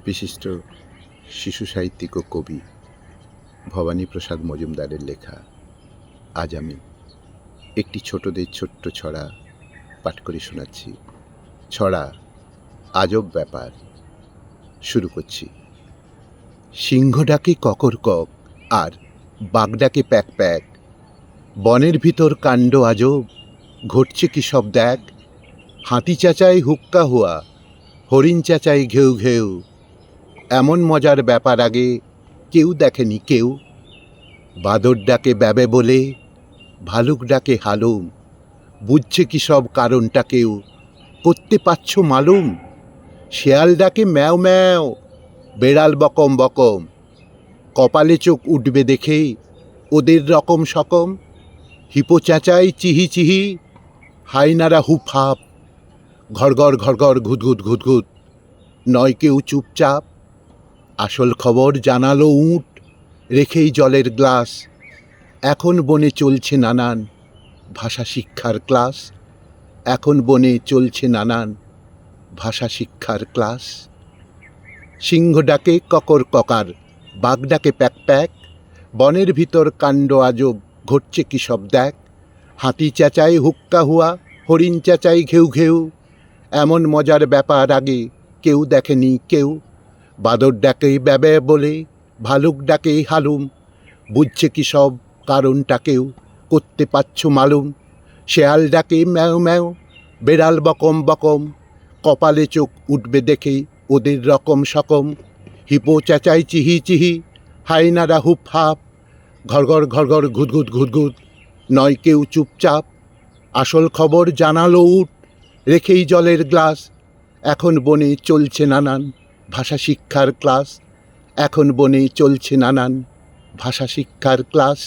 বিশিষ্ট শিশু সাহিত্যিক ও কবি ভবানীপ্রসাদ মজুমদারের লেখা আজ আমি একটি ছোটদের ছোট্ট ছড়া পাঠ করে শোনাচ্ছি। ছড়া আজব ব্যাপার। শুরু করছি। সিংহ ডাকে ককর কক আর বাঘ ডাকে প্যাক প্যাক, বনের ভিতর কাণ্ড আজব, ঘটছে কি সব দেখ। হাতি চাচাই হুক্কা হুয়া, হরিণ চাচাই ঘেউ ঘেউ, এমন মজার ব্যাপার আগে কেউ দেখেনি কেউ। বাদর ডাকে ব্যাবে বলে, ভালুক ডাকে হালুম, বুঝছে কি সব কারণটা কেউ, করতে পারছ মালুম। শেয়াল ডাকে ম্যাও ম্যাও, বেড়াল বকম বকম, কপালে চোখ উঠবে দেখে ওদের রকম সকম। হিপো চাচাই চিহি চিহি, হাইনারা হুপ হাপ, ঘরঘর ঘরঘর ঘুদঘুদ ঘুদঘুদ, নয় কেউ চুপচাপ। আসল খবর জানালো উট, রেখেই জলের গ্লাস। এখন বনে চলছে নানান ভাষা শিক্ষার ক্লাস। এখন বনে চলছে নানান ভাষা শিক্ষার ক্লাস। সিংহ ডাকে ককর ককার, বাঘ ডাকে প্যাক প্যাক, বনের ভিতর কাণ্ড আজব, ঘটছে কি সব দেখ। হাতি চেঁচাই হুক্কা হুয়া, হরিণ চেঁচাই ঘেউ ঘেউ, এমন মজার ব্যাপার আগে কেউ দেখেনি কেউ। বাদর ডাকে ব্যাবে বলে, ভালুক ডাকে হালুম, বুঝছে কি সব কারণটা কেউ, করতে পারছ মালুম। শেয়াল ডাকে ম্যাও ম্যাও, বেড়াল বকম বকম, কপালে চোখ উঠবে দেখে ওদের রকম সকম। হিপো চেঁচাই চিহি চিহি, হাইনারা হুপ হাপ, ঘরঘর ঘরঘর ঘুদঘুদ ঘুদঘুদ, নয় কেউ চুপচাপ। আসল খবর জানালো উট, রেখেই জলের গ্লাস। এখন বনে চলছে নানান ভাষা শিক্ষার ক্লাস। এখন বনে চলছে নানান ভাষা শিক্ষার ক্লাস।